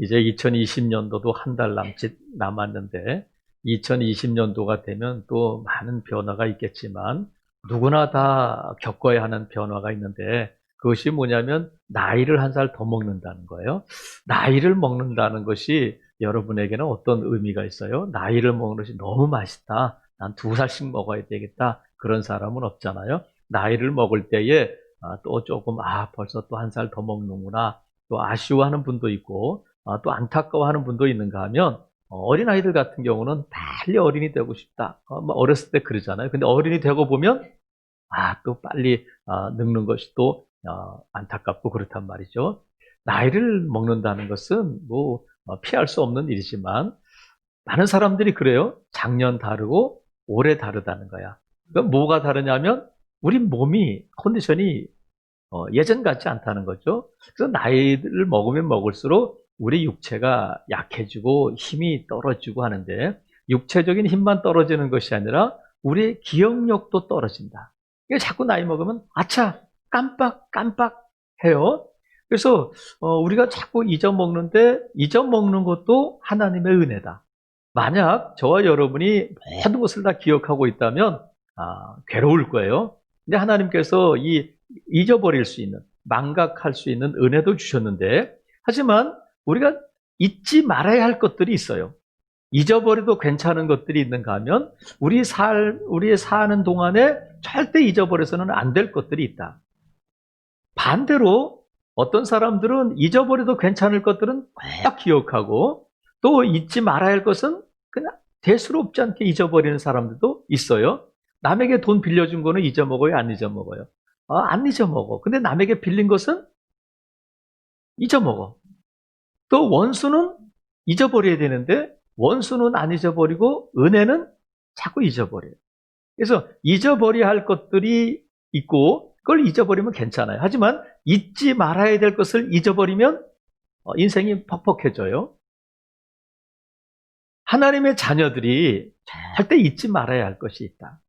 이제 2020년도도 한 달 남짓 남았는데 2020년도가 되면 또 많은 변화가 있겠지만 누구나 다 겪어야 하는 변화가 있는데 그것이 뭐냐면 나이를 한 살 더 먹는다는 거예요. 나이를 먹는다는 것이 여러분에게는 어떤 의미가 있어요? 나이를 먹는 것이 너무 맛있다. 난 2살씩 먹어야 되겠다. 그런 사람은 없잖아요. 나이를 먹을 때에 또 조금 벌써 또 1살 더 먹는구나. 또 아쉬워하는 분도 있고 또 안타까워하는 분도 있는가 하면 어린아이들 같은 경우는 빨리 어린이 되고 싶다. 어렸을 때 그러잖아요. 근데 어린이 되고 보면 또 빨리 늙는 것이 또 안타깝고 그렇단 말이죠. 나이를 먹는다는 것은 뭐 피할 수 없는 일이지만 많은 사람들이 그래요. 작년 다르고 올해 다르다는 거야. 그럼 뭐가 다르냐면 우리 몸이 컨디션이 예전 같지 않다는 거죠. 그래서 나이를 먹으면 먹을수록 우리 육체가 약해지고 힘이 떨어지고 하는데 육체적인 힘만 떨어지는 것이 아니라 우리의 기억력도 떨어진다. 이게 자꾸 나이 먹으면 아차 깜빡 해요. 그래서 우리가 자꾸 잊어먹는데 잊어먹는 것도 하나님의 은혜다. 만약 저와 여러분이 모든 것을 다 기억하고 있다면 괴로울 거예요. 근데 하나님께서 잊어버릴 수 있는, 망각할 수 있는 은혜도 주셨는데 하지만 우리가 잊지 말아야 할 것들이 있어요. 잊어버려도 괜찮은 것들이 있는가 하면 우리의 사는 동안에 절대 잊어버려서는 안 될 것들이 있다. 반대로 어떤 사람들은 잊어버려도 괜찮을 것들은 꼭 기억하고 또 잊지 말아야 할 것은 그냥 대수롭지 않게 잊어버리는 사람들도 있어요. 남에게 돈 빌려준 거는 잊어먹어요? 안 잊어먹어요? 안 잊어먹어. 근데 남에게 빌린 것은 잊어먹어. 또 원수는 잊어버려야 되는데 원수는 안 잊어버리고 은혜는 자꾸 잊어버려요. 그래서 잊어버려야 할 것들이 있고 그걸 잊어버리면 괜찮아요. 하지만 잊지 말아야 될 것을 잊어버리면 인생이 퍽퍽해져요. 하나님의 자녀들이 절대 잊지 말아야 할 것이 있다.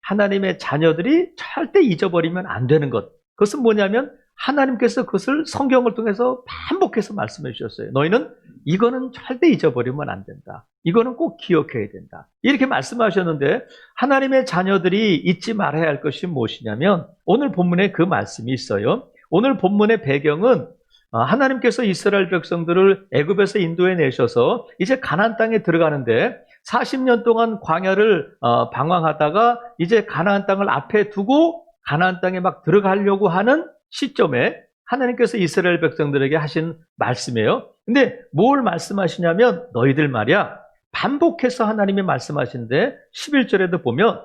하나님의 자녀들이 절대 잊어버리면 안 되는 것. 그것은 뭐냐면 하나님께서 그것을 성경을 통해서 반복해서 말씀해 주셨어요. 너희는 이거는 절대 잊어버리면 안 된다. 이거는 꼭 기억해야 된다. 이렇게 말씀하셨는데 하나님의 자녀들이 잊지 말아야 할 것이 무엇이냐면 오늘 본문에 그 말씀이 있어요. 오늘 본문의 배경은 하나님께서 이스라엘 백성들을 애굽에서 인도해 내셔서 이제 가나안 땅에 들어가는데 40년 동안 광야를 방황하다가 이제 가나안 땅을 앞에 두고 가나안 땅에 막 들어가려고 하는 시점에 하나님께서 이스라엘 백성들에게 하신 말씀이에요. 근데 뭘 말씀하시냐면 너희들 말이야 반복해서 하나님이 말씀하시는데 11절에도 보면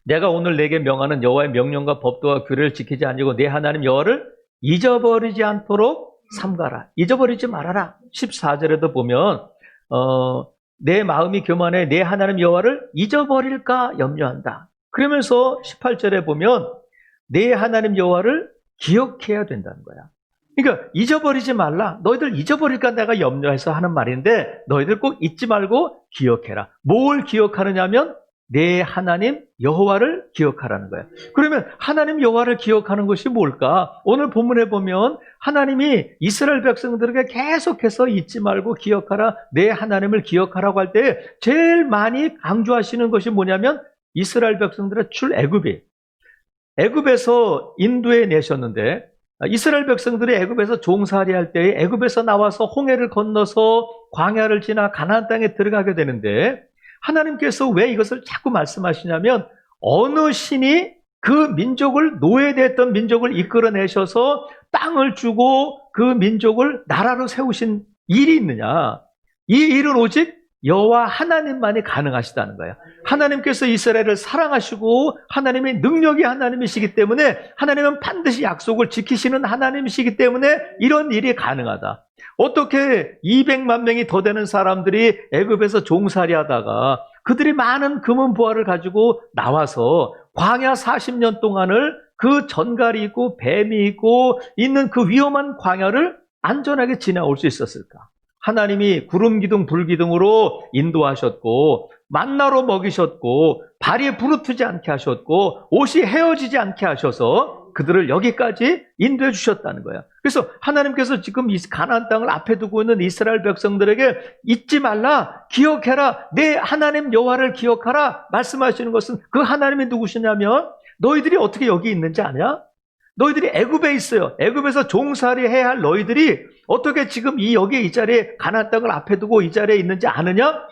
내가 오늘 내게 명하는 여호와의 명령과 법도와 규례를 지키지 아니고 내 하나님 여호와를 잊어버리지 않도록 삼가라. 잊어버리지 말아라. 14절에도 보면 내 마음이 교만해 내 하나님 여호와를 잊어버릴까 염려한다. 그러면서 18절에 보면 내 하나님 여호와를 기억해야 된다는 거야. 그러니까 잊어버리지 말라. 너희들 잊어버릴까 내가 염려해서 하는 말인데 너희들 꼭 잊지 말고 기억해라. 뭘 기억하느냐면 내 하나님 여호와를 기억하라는 거야. 그러면 하나님 여호와를 기억하는 것이 뭘까? 오늘 본문에 보면 하나님이 이스라엘 백성들에게 계속해서 잊지 말고 기억하라. 내 하나님을 기억하라고 할 때 제일 많이 강조하시는 것이 뭐냐면 이스라엘 백성들의 출애굽이 애굽에서 인도해 내셨는데 이스라엘 백성들이 애굽에서 종살이 할 때에 애굽에서 나와서 홍해를 건너서 광야를 지나 가나안 땅에 들어가게 되는데 하나님께서 왜 이것을 자꾸 말씀하시냐면 어느 신이 그 민족을 노예됐던 민족을 이끌어내셔서 땅을 주고 그 민족을 나라로 세우신 일이 있느냐. 이 일은 오직 여호와 하나님만이 가능하시다는 거예요. 하나님께서 이스라엘을 사랑하시고 하나님의 능력이 하나님이시기 때문에 하나님은 반드시 약속을 지키시는 하나님이시기 때문에 이런 일이 가능하다. 어떻게 200만 명이 더 되는 사람들이 애굽에서 종살이 하다가 그들이 많은 금은 보화를 가지고 나와서 광야 40년 동안을 그 전갈이 있고 뱀이 있고 있는 그 위험한 광야를 안전하게 지나올 수 있었을까? 하나님이 구름 기둥 불 기둥으로 인도하셨고 만나로 먹이셨고 발이 부르트지 않게 하셨고 옷이 헤어지지 않게 하셔서 그들을 여기까지 인도해 주셨다는 거야. 그래서 하나님께서 지금 이 가나안 땅을 앞에 두고 있는 이스라엘 백성들에게 잊지 말라, 기억해라, 내 하나님 여호와를 기억하라 말씀하시는 것은 그 하나님이 누구시냐면 너희들이 어떻게 여기 있는지 아냐? 너희들이 애굽에 있어요. 애굽에서 종살이 해야 할 너희들이 어떻게 지금 여기 이 자리에 가나안 땅을 앞에 두고 이 자리에 있는지 아느냐?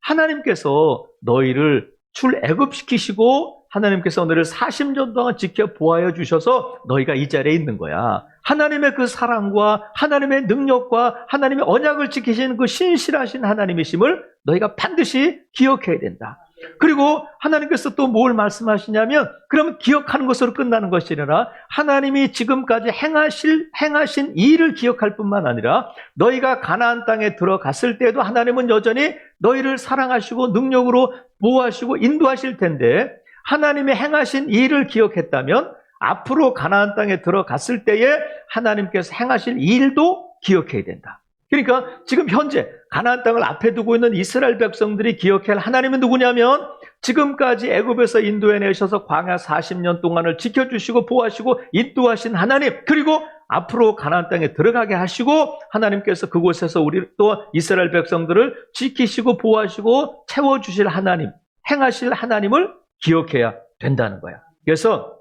하나님께서 너희를 출애굽시키시고 하나님께서 너희를 40년 동안 지켜 보호하여 주셔서 너희가 이 자리에 있는 거야. 하나님의 그 사랑과 하나님의 능력과 하나님의 언약을 지키시는 그 신실하신 하나님이심을 너희가 반드시 기억해야 된다. 그리고 하나님께서 또 뭘 말씀하시냐면 그러면 기억하는 것으로 끝나는 것이 아니라 하나님이 지금까지 행하신 일을 기억할 뿐만 아니라 너희가 가나안 땅에 들어갔을 때도 하나님은 여전히 너희를 사랑하시고 능력으로 보호하시고 인도하실 텐데 하나님의 행하신 일을 기억했다면 앞으로 가나안 땅에 들어갔을 때에 하나님께서 행하실 일도 기억해야 된다. 그러니까 지금 현재 가나안 땅을 앞에 두고 있는 이스라엘 백성들이 기억해야 할 하나님은 누구냐면 지금까지 애굽에서 인도해내셔서 광야 40년 동안을 지켜주시고 보호하시고 인도하신 하나님, 그리고 앞으로 가나안 땅에 들어가게 하시고 하나님께서 그곳에서 우리 또 이스라엘 백성들을 지키시고 보호하시고 채워주실 하나님, 행하실 하나님을 기억해야 된다는 거야. 그래서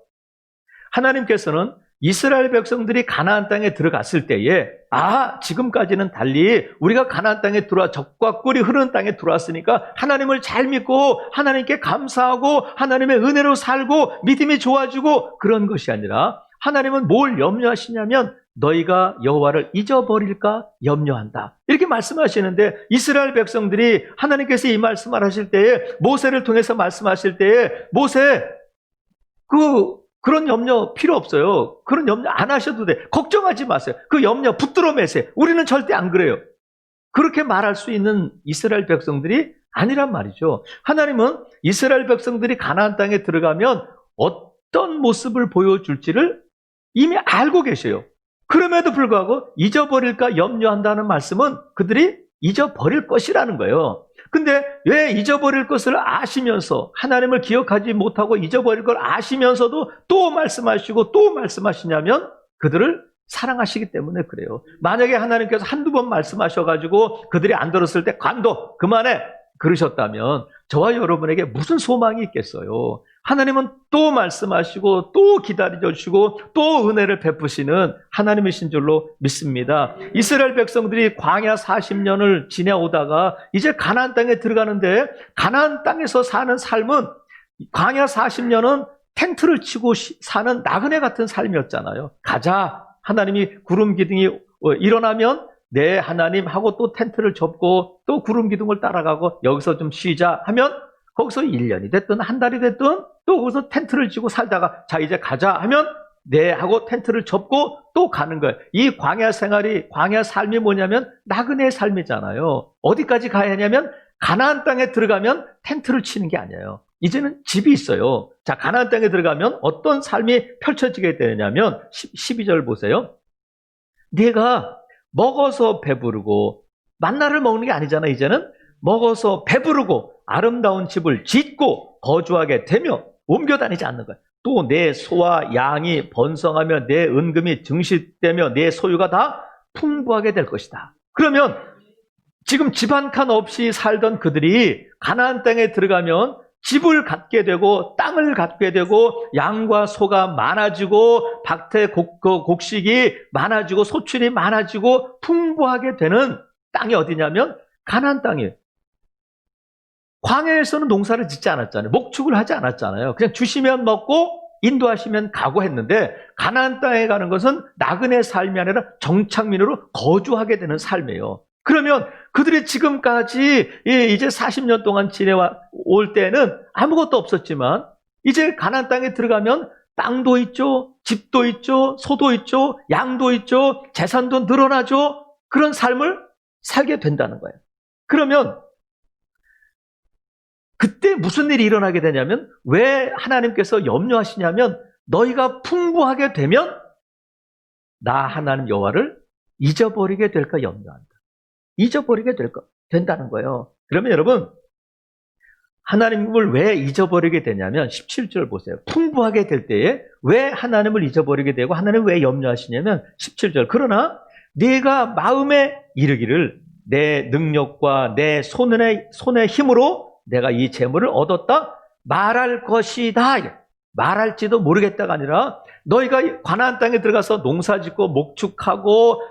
하나님께서는 이스라엘 백성들이 가나안 땅에 들어갔을 때에 지금까지는 달리 우리가 가나안 땅에 들어와 적과 꿀이 흐르는 땅에 들어왔으니까 하나님을 잘 믿고 하나님께 감사하고 하나님의 은혜로 살고 믿음이 좋아지고 그런 것이 아니라 하나님은 뭘 염려하시냐면 너희가 여호와를 잊어버릴까 염려한다. 이렇게 말씀하시는데 이스라엘 백성들이 하나님께서 이 말씀을 하실 때에 모세를 통해서 말씀하실 때에 모세 그런 염려 필요 없어요. 그런 염려 안 하셔도 돼. 걱정하지 마세요. 그 염려 붙들어 매세요. 우리는 절대 안 그래요. 그렇게 말할 수 있는 이스라엘 백성들이 아니란 말이죠. 하나님은 이스라엘 백성들이 가나안 땅에 들어가면 어떤 모습을 보여줄지를 이미 알고 계셔요. 그럼에도 불구하고 잊어버릴까 염려한다는 말씀은 그들이 잊어버릴 것이라는 거예요. 근데 왜 잊어버릴 것을 아시면서 하나님을 기억하지 못하고 잊어버릴 걸 아시면서도 또 말씀하시고 또 말씀하시냐면 그들을 사랑하시기 때문에 그래요. 만약에 하나님께서 한두 번 말씀하셔가지고 그들이 안 들었을 때 관둬 그만해 그러셨다면 저와 여러분에게 무슨 소망이 있겠어요. 하나님은 또 말씀하시고 또 기다려주시고 또 은혜를 베푸시는 하나님이신 줄로 믿습니다. 이스라엘 백성들이 광야 40년을 지내오다가 이제 가나안 땅에 들어가는데 가나안 땅에서 사는 삶은 광야 40년은 텐트를 치고 사는 나그네 같은 삶이었잖아요. 가자. 하나님이 구름 기둥이 일어나면 네 하나님 하고 또 텐트를 접고 또 구름 기둥을 따라가고 여기서 좀 쉬자 하면 거기서 1년이 됐든 한 달이 됐든 또 거기서 텐트를 치고 살다가 자 이제 가자 하면 네 하고 텐트를 접고 또 가는 거예요. 이 광야 생활이 광야 삶이 뭐냐면 나그네의 삶이잖아요. 어디까지 가야 하냐면 가나안 땅에 들어가면 텐트를 치는 게 아니에요. 이제는 집이 있어요. 자 가나안 땅에 들어가면 어떤 삶이 펼쳐지게 되냐면 12절 보세요. 네가 먹어서 배부르고 만나를 먹는 게 아니잖아. 이제는 먹어서 배부르고 아름다운 집을 짓고 거주하게 되며 옮겨 다니지 않는 거야. 또 내 소와 양이 번성하며 내 은금이 증식되며 내 소유가 다 풍부하게 될 것이다. 그러면 지금 집 한 칸 없이 살던 그들이 가나안 땅에 들어가면 집을 갖게 되고 땅을 갖게 되고 양과 소가 많아지고 밭에 곡식이 많아지고 소출이 많아지고 풍부하게 되는 땅이 어디냐면 가나안 땅이에요. 광야에서는 농사를 짓지 않았잖아요. 목축을 하지 않았잖아요. 그냥 주시면 먹고 인도하시면 가고 했는데 가나안 땅에 가는 것은 나그네 삶이 아니라 정착민으로 거주하게 되는 삶이에요. 그러면 그들이 지금까지 이제 40년 동안 지내올 때는 아무것도 없었지만 이제 가나안 땅에 들어가면 땅도 있죠, 집도 있죠, 소도 있죠, 양도 있죠, 재산도 늘어나죠. 그런 삶을 살게 된다는 거예요. 그러면 그때 무슨 일이 일어나게 되냐면 왜 하나님께서 염려하시냐면 너희가 풍부하게 되면 나 하나님 여호와를 잊어버리게 될까 염려한다. 잊어버리게 된다는 거예요. 그러면 여러분 하나님을 왜 잊어버리게 되냐면 17절 보세요. 풍부하게 될 때에 왜 하나님을 잊어버리게 되고 하나님을 왜 염려하시냐면 17절. 그러나 네가 마음에 이르기를 내 능력과 내 손의 힘으로 내가 이 재물을 얻었다 말할 것이다. 말할지도 모르겠다가 아니라 너희가 가나안 땅에 들어가서 농사짓고 목축하고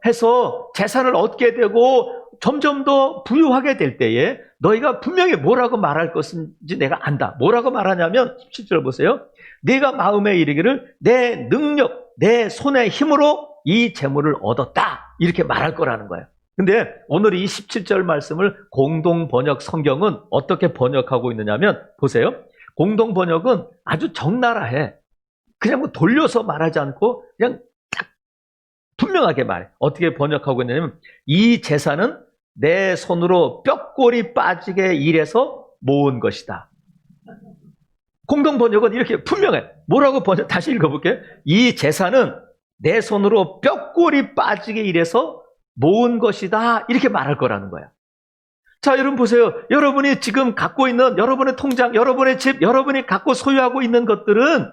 해서 재산을 얻게 되고 점점 더 부유하게 될 때에 너희가 분명히 뭐라고 말할 것인지 내가 안다. 뭐라고 말하냐면 17절 보세요. 네가 마음에 이르기를 내 능력, 내 손의 힘으로 이 재물을 얻었다. 이렇게 말할 거라는 거예요. 근데 오늘 이 17절 말씀을 공동 번역 성경은 어떻게 번역하고 있느냐면 보세요. 공동 번역은 아주 적나라해. 그냥 뭐 돌려서 말하지 않고 그냥 딱 분명하게 말해. 어떻게 번역하고 있냐면 이 재산은 내 손으로 뼈골이 빠지게 일해서 모은 것이다. 공동 번역은 이렇게 분명해. 뭐라고 번역? 다시 읽어볼게요. 이 재산은 내 손으로 뼈골이 빠지게 일해서 모은 것이다. 이렇게 말할 거라는 거야. 자, 여러분 보세요. 여러분이 지금 갖고 있는 여러분의 통장, 여러분의 집, 여러분이 갖고 소유하고 있는 것들은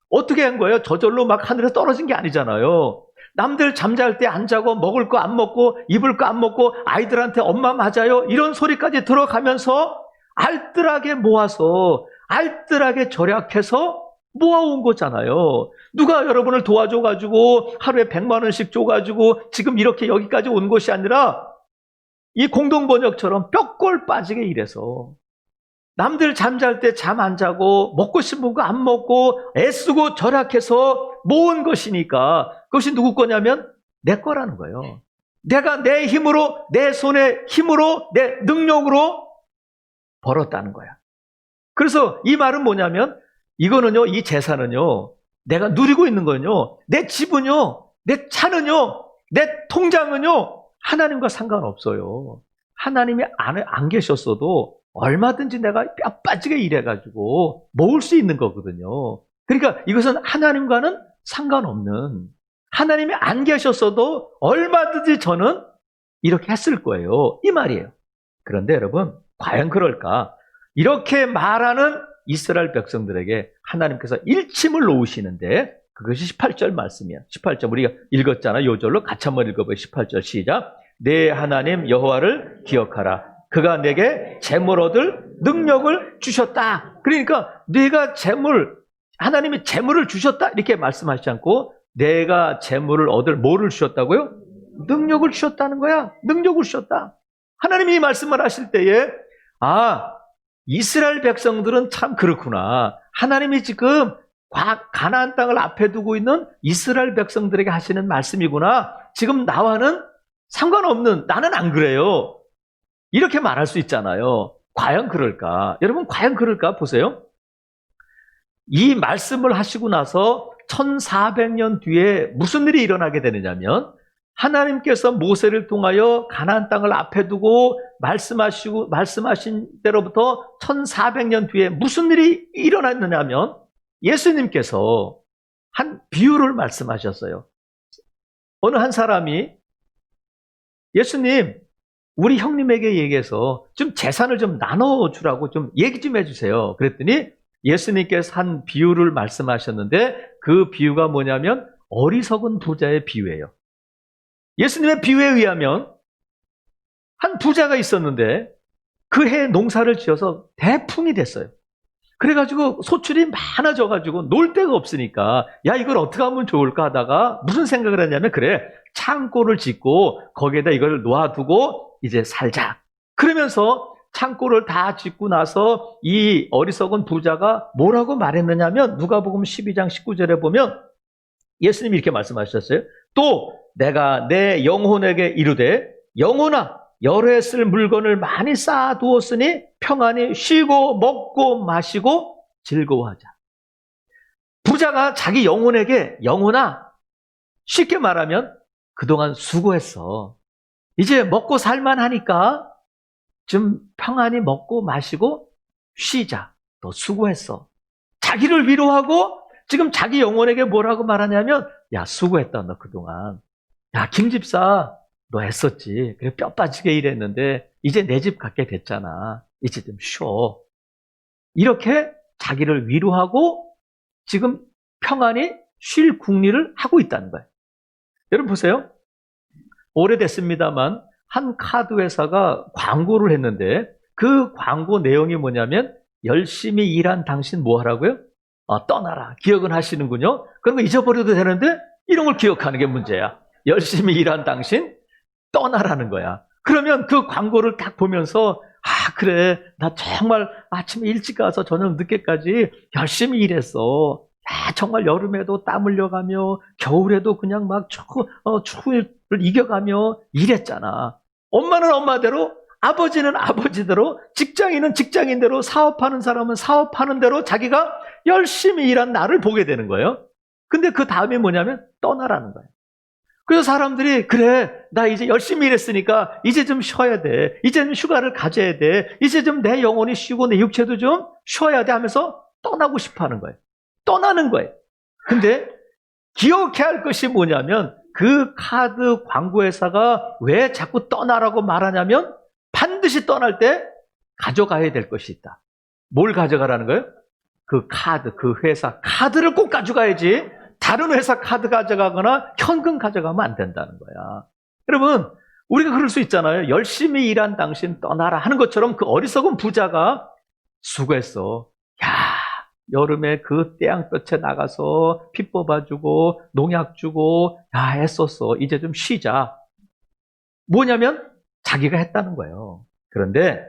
어떻게 한 거예요? 저절로 막 하늘에 떨어진 게 아니잖아요. 남들 잠잘 때 안 자고 먹을 거 안 먹고 입을 거 안 먹고 아이들한테 엄마 맞아요 이런 소리까지 들어가면서 알뜰하게 모아서 알뜰하게 절약해서 모아온 거잖아요. 누가 여러분을 도와줘가지고 하루에 100만 원씩 줘가지고 지금 이렇게 여기까지 온 것이 아니라 이 공동번역처럼 뼈골 빠지게 일해서 남들 잠잘 때 잠 안 자고 먹고 싶은 거 안 먹고 애쓰고 절약해서 모은 것이니까 그것이 누구 거냐면 내 거라는 거예요. 내가 내 힘으로, 내 손의 힘으로, 내 능력으로 벌었다는 거야. 그래서 이 말은 뭐냐면 이거는요, 이 재산은요, 내가 누리고 있는 거는요, 내 집은요, 내 차는요, 내 통장은요, 하나님과 상관없어요. 하나님이 안 계셨어도 얼마든지 내가 뼈 빠지게 일해가지고 모을 수 있는 거거든요. 그러니까 이것은 하나님과는 상관없는, 하나님이 안 계셨어도 얼마든지 저는 이렇게 했을 거예요. 이 말이에요. 그런데 여러분, 과연 그럴까? 이렇게 말하는 이스라엘 백성들에게 하나님께서 일침을 놓으시는데 그것이 18절 말씀이야. 18절 우리가 읽었잖아. 요절로 같이 한번 읽어봐요. 18절 시작. 내 하나님 여호와를 기억하라. 그가 내게 재물 얻을 능력을 주셨다. 그러니까 내가 하나님이 재물을 주셨다 이렇게 말씀하시지 않고 내가 재물을 얻을 뭐를 주셨다고요? 능력을 주셨다는 거야. 능력을 주셨다. 하나님이 이 말씀을 하실 때에 이스라엘 백성들은 참 그렇구나. 하나님이 지금 가나안 땅을 앞에 두고 있는 이스라엘 백성들에게 하시는 말씀이구나. 지금 나와는 상관없는, 나는 안 그래요. 이렇게 말할 수 있잖아요. 과연 그럴까? 여러분, 과연 그럴까? 보세요. 이 말씀을 하시고 나서 1400년 뒤에 무슨 일이 일어나게 되느냐면 하나님께서 모세를 통하여 가나안 땅을 앞에 두고 말씀하신 때로부터 1400년 뒤에 무슨 일이 일어났느냐면 예수님께서 한 비유를 말씀하셨어요. 어느 한 사람이 예수님, 우리 형님에게 얘기해서 좀 재산을 좀 나눠주라고 좀 얘기 좀 해주세요. 그랬더니 예수님께서 한 비유를 말씀하셨는데 그 비유가 뭐냐면 어리석은 부자의 비유예요. 예수님의 비유에 의하면 한 부자가 있었는데 그 해 농사를 지어서 대풍이 됐어요. 그래가지고 소출이 많아져가지고 놀 데가 없으니까 야 이걸 어떻게 하면 좋을까 하다가 무슨 생각을 했냐면 그래 창고를 짓고 거기에다 이걸 놓아두고 이제 살자. 그러면서 창고를 다 짓고 나서 이 어리석은 부자가 뭐라고 말했느냐면 누가복음 12장 19절에 보면 예수님이 이렇게 말씀하셨어요. 또 내가 내 영혼에게 이르되 영혼아 여러 해 쓸 물건을 많이 쌓아두었으니 평안히 쉬고 먹고 마시고 즐거워하자. 부자가 자기 영혼에게 영혼아 쉽게 말하면 그동안 수고했어. 이제 먹고 살만하니까 좀 평안히 먹고 마시고 쉬자. 너 수고했어. 자기를 위로하고 지금 자기 영혼에게 뭐라고 말하냐면 야 수고했다 너 그동안. 야 김집사 너 애썼지. 그래 뼈 빠지게 일했는데 이제 내 집 갖게 됐잖아. 이제 좀 쉬어. 이렇게 자기를 위로하고 지금 평안히 쉴 궁리를 하고 있다는 거예요. 여러분 보세요. 오래됐습니다만 한 카드 회사가 광고를 했는데 그 광고 내용이 뭐냐면 열심히 일한 당신 뭐 하라고요? 떠나라. 기억은 하시는군요. 그런 거 잊어버려도 되는데 이런 걸 기억하는 게 문제야. 열심히 일한 당신 떠나라는 거야. 그러면 그 광고를 딱 보면서 그래 나 정말 아침에 일찍 가서 저녁 늦게까지 열심히 일했어. 정말 여름에도 땀 흘려가며 겨울에도 그냥 막 추위를 이겨가며 일했잖아. 엄마는 엄마대로, 아버지는 아버지대로, 직장인은 직장인대로, 사업하는 사람은 사업하는 대로 자기가 열심히 일한 나를 보게 되는 거예요. 근데 그 다음이 뭐냐면 떠나라는 거예요. 그래서 사람들이 그래 나 이제 열심히 일했으니까 이제 좀 쉬어야 돼. 이제 좀 휴가를 가져야 돼. 이제 좀 내 영혼이 쉬고 내 육체도 좀 쉬어야 돼 하면서 떠나고 싶어 하는 거예요. 떠나는 거예요. 근데 기억해야 할 것이 뭐냐면 그 카드 광고회사가 왜 자꾸 떠나라고 말하냐면 반드시 떠날 때 가져가야 될 것이 있다. 뭘 가져가라는 거예요? 그 카드, 그 회사 카드를 꼭 가져가야지 다른 회사 카드 가져가거나 현금 가져가면 안 된다는 거야. 여러분 우리가 그럴 수 있잖아요. 열심히 일한 당신 떠나라 하는 것처럼 그 어리석은 부자가 수고했어. 야 여름에 그 태양볕에 나가서 피 뽑아주고 농약 주고 애썼어. 이제 좀 쉬자. 뭐냐면 자기가 했다는 거예요. 그런데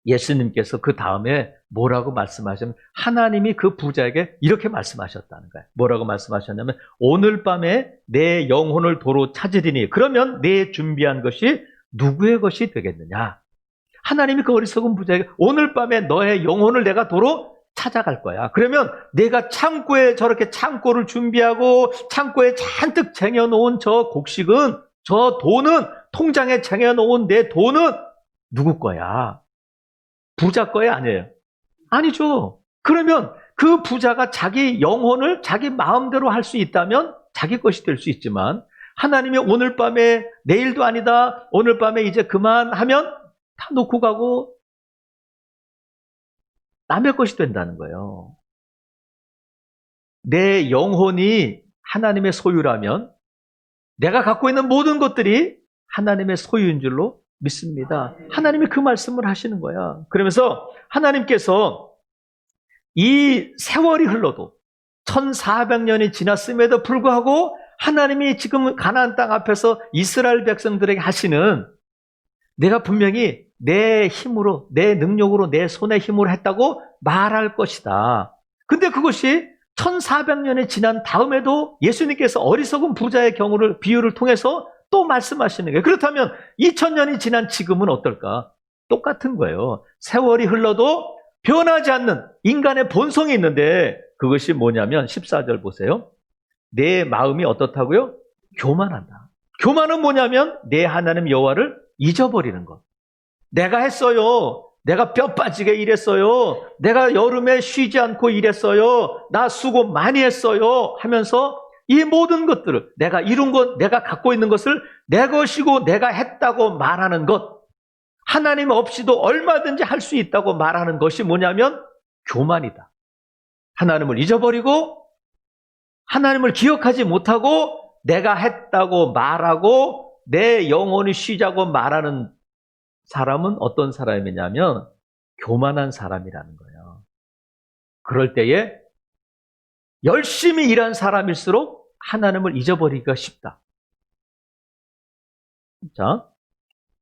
예수님께서 그 다음에 뭐라고 말씀하시면 하나님이 그 부자에게 이렇게 말씀하셨다는 거예요. 뭐라고 말씀하셨냐면 오늘 밤에 내 영혼을 도로 찾으리니 그러면 내 준비한 것이 누구의 것이 되겠느냐. 하나님이 그 어리석은 부자에게 오늘 밤에 너의 영혼을 내가 도로 찾아갈 거야. 그러면 내가 창고에 저렇게 창고를 준비하고 창고에 잔뜩 쟁여놓은 저 곡식은 저 돈은 통장에 쟁여놓은 내 돈은 누구 거야? 부자 거야 아니에요? 아니죠. 그러면 그 부자가 자기 영혼을 자기 마음대로 할 수 있다면 자기 것이 될 수 있지만 하나님이 오늘 밤에 내일도 아니다. 오늘 밤에 이제 그만하면 다 놓고 가고 남의 것이 된다는 거예요. 내 영혼이 하나님의 소유라면 내가 갖고 있는 모든 것들이 하나님의 소유인 줄로 믿습니다. 하나님이 그 말씀을 하시는 거야. 그러면서 하나님께서 이 세월이 흘러도 1400년이 지났음에도 불구하고 하나님이 지금 가나안 땅 앞에서 이스라엘 백성들에게 하시는 내가 분명히 내 힘으로, 내 능력으로, 내 손의 힘으로 했다고 말할 것이다. 근데 그것이 1400년이 지난 다음에도 예수님께서 어리석은 부자의 경우를, 비유를 통해서 또 말씀하시는 거예요. 그렇다면 2000년이 지난 지금은 어떨까? 똑같은 거예요. 세월이 흘러도 변하지 않는 인간의 본성이 있는데 그것이 뭐냐면 14절 보세요. 내 마음이 어떻다고요? 교만한다. 교만은 뭐냐면 내 하나님 여호와를 잊어버리는 것. 내가 했어요. 내가 뼈 빠지게 일했어요. 내가 여름에 쉬지 않고 일했어요. 나 수고 많이 했어요. 하면서 이 모든 것들을 내가 이룬 것, 내가 갖고 있는 것을 내 것이고 내가 했다고 말하는 것. 하나님 없이도 얼마든지 할 수 있다고 말하는 것이 뭐냐면 교만이다. 하나님을 잊어버리고 하나님을 기억하지 못하고 내가 했다고 말하고 내 영혼이 쉬자고 말하는 사람은 어떤 사람이냐면 교만한 사람이라는 거예요. 그럴 때에 열심히 일한 사람일수록 하나님을 잊어버리기가 쉽다. 자,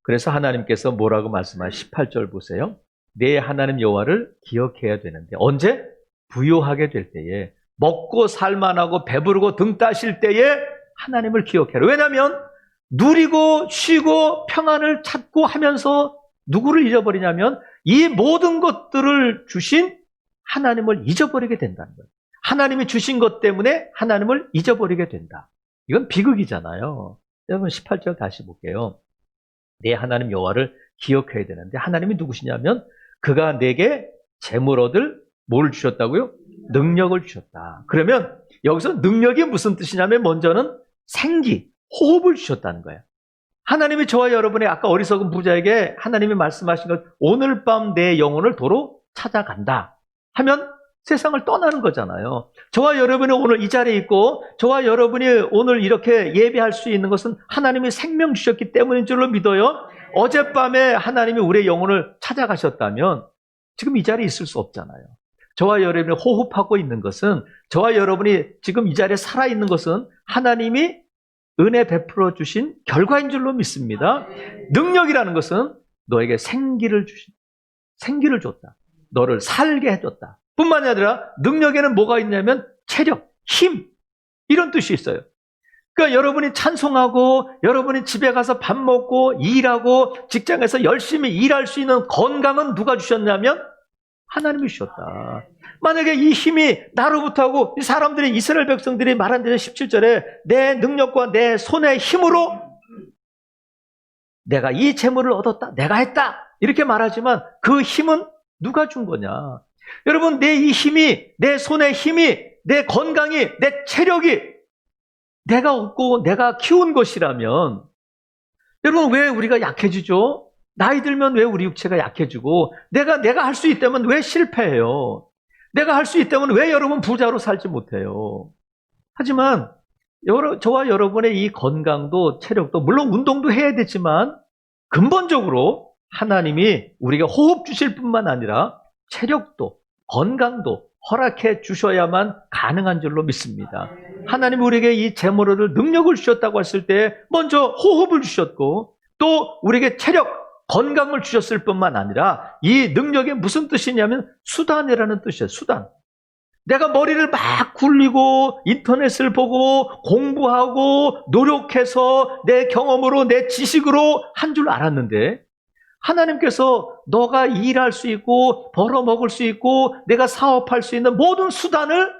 그래서 하나님께서 뭐라고 말씀하시죠? 18절 보세요. 내 하나님 여호와를 기억해야 되는데 언제? 부요하게 될 때에 먹고 살만하고 배부르고 등 따실 때에 하나님을 기억해라. 왜냐하면 누리고 쉬고 평안을 찾고 하면서 누구를 잊어버리냐면 이 모든 것들을 주신 하나님을 잊어버리게 된다는 거예요. 하나님이 주신 것 때문에 하나님을 잊어버리게 된다. 이건 비극이잖아요. 여러분 18절 다시 볼게요. 내 하나님 여호와를 기억해야 되는데 하나님이 누구시냐면 그가 내게 재물 얻을 뭘 주셨다고요? 능력을 주셨다. 그러면 여기서 능력이 무슨 뜻이냐면 먼저는 생기, 호흡을 주셨다는 거예요. 하나님이 저와 여러분의 아까 어리석은 부자에게 하나님이 말씀하신 것, 오늘 밤 내 영혼을 도로 찾아간다 하면 세상을 떠나는 거잖아요. 저와 여러분이 오늘 이 자리에 있고 저와 여러분이 오늘 이렇게 예배할 수 있는 것은 하나님이 생명 주셨기 때문인 줄로 믿어요. 어젯밤에 하나님이 우리의 영혼을 찾아가셨다면 지금 이 자리에 있을 수 없잖아요. 저와 여러분이 호흡하고 있는 것은, 저와 여러분이 지금 이 자리에 살아있는 것은 하나님이 은혜 베풀어 주신 결과인 줄로 믿습니다. 능력이라는 것은 너에게 생기를 줬다. 너를 살게 해줬다. 뿐만이 아니라 능력에는 뭐가 있냐면 체력, 힘, 이런 뜻이 있어요. 그러니까 여러분이 찬송하고 여러분이 집에 가서 밥 먹고 일하고 직장에서 열심히 일할 수 있는 건강은 누가 주셨냐면 하나님이 주셨다. 만약에 이 힘이 나로부터 하고 이 사람들이, 이스라엘 백성들이 말한 대로 17절에 내 능력과 내 손의 힘으로 내가 이 재물을 얻었다, 내가 했다, 이렇게 말하지만 그 힘은 누가 준 거냐? 여러분, 내 이 힘이, 내 손의 힘이, 내 건강이, 내 체력이 내가 얻고 내가 키운 것이라면, 여러분, 왜 우리가 약해지죠? 나이 들면 왜 우리 육체가 약해지고, 내가 할 수 있다면 왜 실패해요? 내가 할 수 있다면 왜 여러분 부자로 살지 못해요? 하지만 저와 여러분의 이 건강도 체력도, 물론 운동도 해야 되지만 근본적으로 하나님이 우리에게 호흡 주실 뿐만 아니라 체력도 건강도 허락해 주셔야만 가능한 줄로 믿습니다. 하나님이 우리에게 이 재물을, 능력을 주셨다고 했을 때 먼저 호흡을 주셨고, 또 우리에게 체력, 건강을 주셨을 뿐만 아니라 이 능력이 무슨 뜻이냐면 수단이라는 뜻이에요. 수단. 내가 머리를 막 굴리고 인터넷을 보고 공부하고 노력해서 내 경험으로, 내 지식으로 한 줄 알았는데, 하나님께서 너가 일할 수 있고 벌어먹을 수 있고 내가 사업할 수 있는 모든 수단을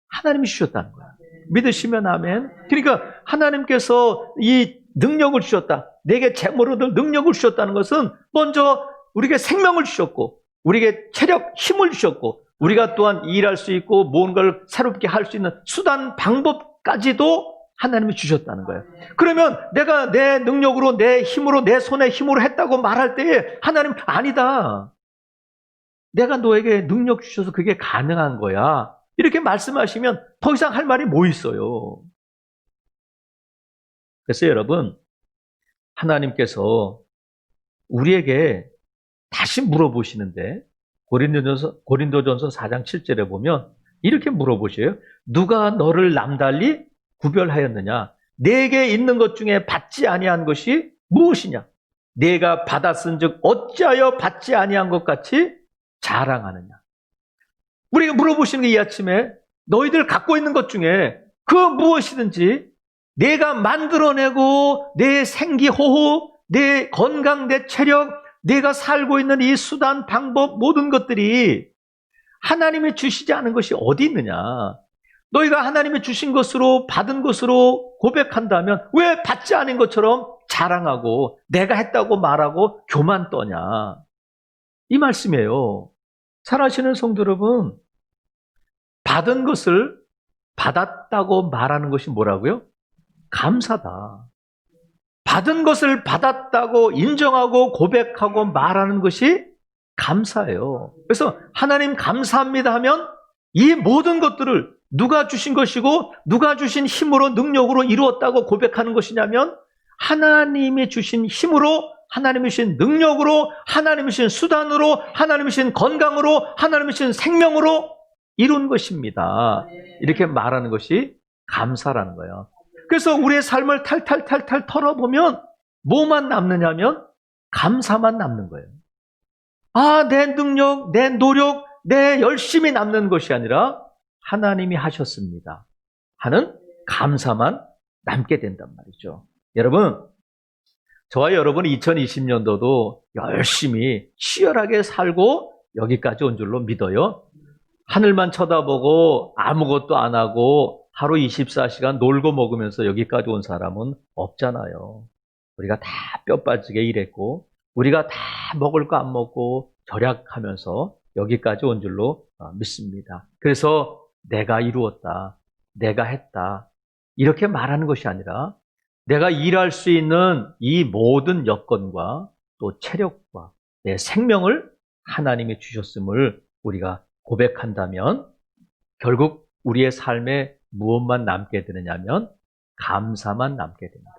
하나님이 주셨다는 거야. 믿으시면 아멘. 그러니까 하나님께서 이 능력을 주셨다, 내게 재물을 얻을 능력을 주셨다는 것은 먼저 우리에게 생명을 주셨고, 우리에게 체력, 힘을 주셨고, 우리가 또한 일할 수 있고 무언가를 새롭게 할 수 있는 수단, 방법까지도 하나님이 주셨다는 거예요. 그러면 내가 내 능력으로, 내 힘으로, 내 손의 힘으로 했다고 말할 때에 하나님, 아니다, 내가 너에게 능력 주셔서 그게 가능한 거야, 이렇게 말씀하시면 더 이상 할 말이 뭐 있어요? 그래서 여러분, 하나님께서 우리에게 다시 물어보시는데, 고린도전서 4장 7절에 보면 이렇게 물어보셔요. 누가 너를 남달리 구별하였느냐? 내게 있는 것 중에 받지 아니한 것이 무엇이냐? 내가 받았은즉 어찌하여 받지 아니한 것 같이 자랑하느냐? 우리가 물어보시는 게 이 아침에, 너희들 갖고 있는 것 중에 그 무엇이든지 내가 만들어내고 내 생기, 호흡, 내 건강, 내 체력, 내가 살고 있는 이 수단, 방법, 모든 것들이 하나님이 주시지 않은 것이 어디 있느냐? 너희가 하나님이 주신 것으로, 받은 것으로 고백한다면 왜 받지 않은 것처럼 자랑하고 내가 했다고 말하고 교만 떠냐? 이 말씀이에요. 사랑하시는 성도 여러분, 받은 것을 받았다고 말하는 것이 뭐라고요? 감사다. 받은 것을 받았다고 인정하고 고백하고 말하는 것이 감사예요. 그래서 하나님 감사합니다 하면 이 모든 것들을 누가 주신 것이고 누가 주신 힘으로, 능력으로 이루었다고 고백하는 것이냐면 하나님이 주신 힘으로, 하나님이 주신 능력으로, 하나님이 주신 수단으로, 하나님이 주신 건강으로, 하나님이 주신 생명으로 이룬 것입니다. 이렇게 말하는 것이 감사라는 거예요. 그래서 우리의 삶을 탈탈탈탈 털어보면 뭐만 남느냐면 감사만 남는 거예요. 아, 내 능력, 내 노력, 내 열심이 남는 것이 아니라 하나님이 하셨습니다 하는 감사만 남게 된단 말이죠. 여러분, 저와 여러분이 2020년도도 열심히 치열하게 살고 여기까지 온 줄로 믿어요. 하늘만 쳐다보고 아무것도 안 하고 하루 24시간 놀고 먹으면서 여기까지 온 사람은 없잖아요. 우리가 다 뼈 빠지게 일했고, 우리가 다 먹을 거 안 먹고 절약하면서 여기까지 온 줄로 믿습니다. 그래서 내가 이루었다, 내가 했다, 이렇게 말하는 것이 아니라 내가 일할 수 있는 이 모든 여건과 또 체력과 내 생명을 하나님이 주셨음을 우리가 고백한다면 결국 우리의 삶에 무엇만 남게 되느냐면 감사만 남게 됩니다.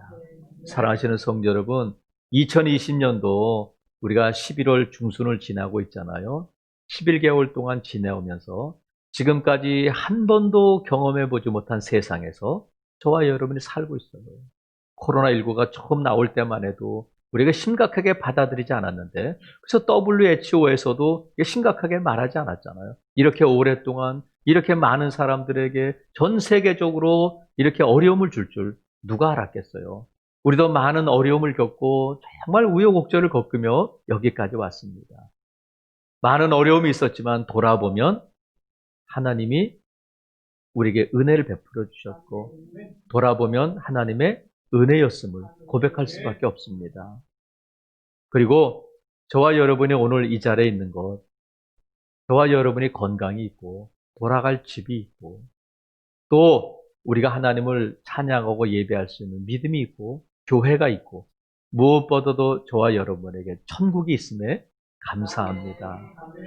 사랑하시는 성도 여러분, 2020년도 우리가 11월 중순을 지나고 있잖아요. 11개월 동안 지내오면서 지금까지 한 번도 경험해 보지 못한 세상에서 저와 여러분이 살고 있어요. 코로나19가 처음 나올 때만 해도 우리가 심각하게 받아들이지 않았는데, 그래서 WHO에서도 심각하게 말하지 않았잖아요. 이렇게 오랫동안 이렇게 많은 사람들에게 전 세계적으로 이렇게 어려움을 줄 누가 알았겠어요. 우리도 많은 어려움을 겪고 정말 우여곡절을 겪으며 여기까지 왔습니다. 많은 어려움이 있었지만 돌아보면 하나님이 우리에게 은혜를 베풀어 주셨고, 돌아보면 하나님의 은혜였음을 고백할 수밖에 없습니다. 그리고 저와 여러분이 오늘 이 자리에 있는 것, 저와 여러분이 건강이 있고 돌아갈 집이 있고 또 우리가 하나님을 찬양하고 예배할 수 있는 믿음이 있고 교회가 있고 무엇보다도 저와 여러분에게 천국이 있음에 감사합니다.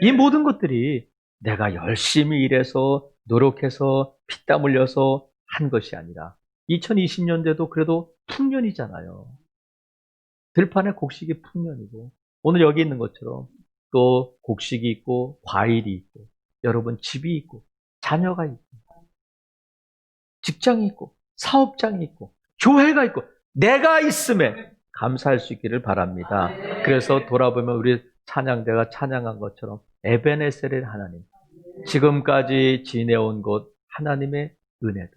이 모든 것들이 내가 열심히 일해서 노력해서 피땀 흘려서 한 것이 아니라 2020년대도 그래도 풍년이잖아요. 들판에 곡식이 풍년이고 오늘 여기 있는 것처럼 또 곡식이 있고 과일이 있고 여러분 집이 있고 자녀가 있고 직장이 있고 사업장이 있고 교회가 있고 내가 있음에 감사할 수 있기를 바랍니다. 그래서 돌아보면 우리 찬양대가 찬양한 것처럼 에베네셀의 하나님, 지금까지 지내온 곳 하나님의 은혜다.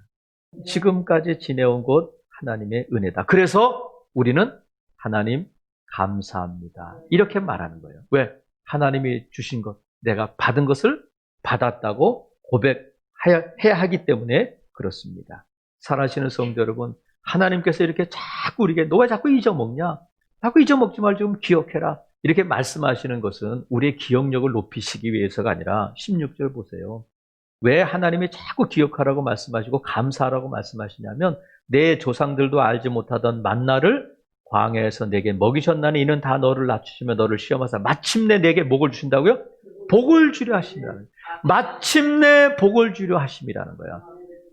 지금까지 지내온 곳 하나님의 은혜다. 그래서 우리는 하나님 감사합니다. 이렇게 말하는 거예요. 왜? 하나님이 주신 것, 내가 받은 것을 받았다고 고백해야 하기 때문에 그렇습니다. 사랑하시는 성도 여러분, 하나님께서 이렇게 자꾸 우리에게 너 왜 자꾸 잊어먹냐? 자꾸 잊어먹지 말고 좀 기억해라. 이렇게 말씀하시는 것은 우리의 기억력을 높이시기 위해서가 아니라 16절 보세요. 왜 하나님이 자꾸 기억하라고 말씀하시고 감사하라고 말씀하시냐면 내 조상들도 알지 못하던 만나를 광야에서 내게 먹이셨나니 이는 다 너를 낮추시며 너를 시험하사 마침내 내게 목을 주신다고요? 복을 주려 하심이라는, 마침내 복을 주려 하심이라는 거야.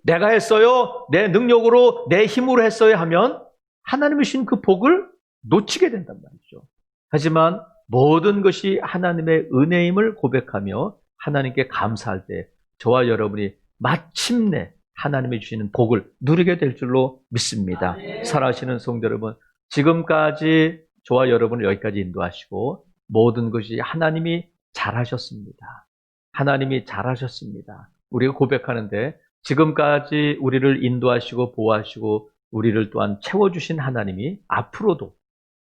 내가 했어요, 내 능력으로 내 힘으로 했어요 하면 하나님이 주신 그 복을 놓치게 된단 말이죠. 하지만 모든 것이 하나님의 은혜임을 고백하며 하나님께 감사할 때 저와 여러분이 마침내 하나님이 주시는 복을 누리게 될 줄로 믿습니다. 사랑하시는 성도 여러분, 지금까지 저와 여러분을 여기까지 인도하시고 모든 것이 하나님이 잘하셨습니다. 하나님이 잘하셨습니다. 우리가 고백하는데 지금까지 우리를 인도하시고 보호하시고 우리를 또한 채워주신 하나님이 앞으로도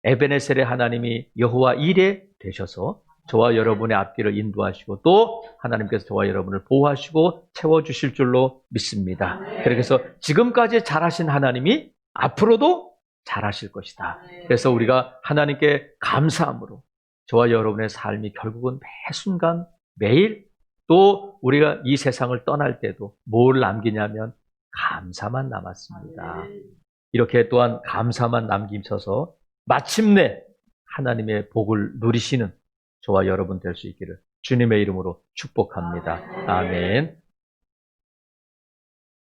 에베네셀의 하나님이 여호와 이레 되셔서 저와 여러분의 앞길을 인도하시고 또 하나님께서 저와 여러분을 보호하시고 채워주실 줄로 믿습니다. 그래서 지금까지 잘하신 하나님이 앞으로도 잘하실 것이다. 그래서 우리가 하나님께 감사함으로 저와 여러분의 삶이 결국은 매 순간 매일 또 우리가 이 세상을 떠날 때도 뭘 남기냐면 감사만 남았습니다. 이렇게 또한 감사만 남기셔서 마침내 하나님의 복을 누리시는 저와 여러분 될 수 있기를 주님의 이름으로 축복합니다. 아멘.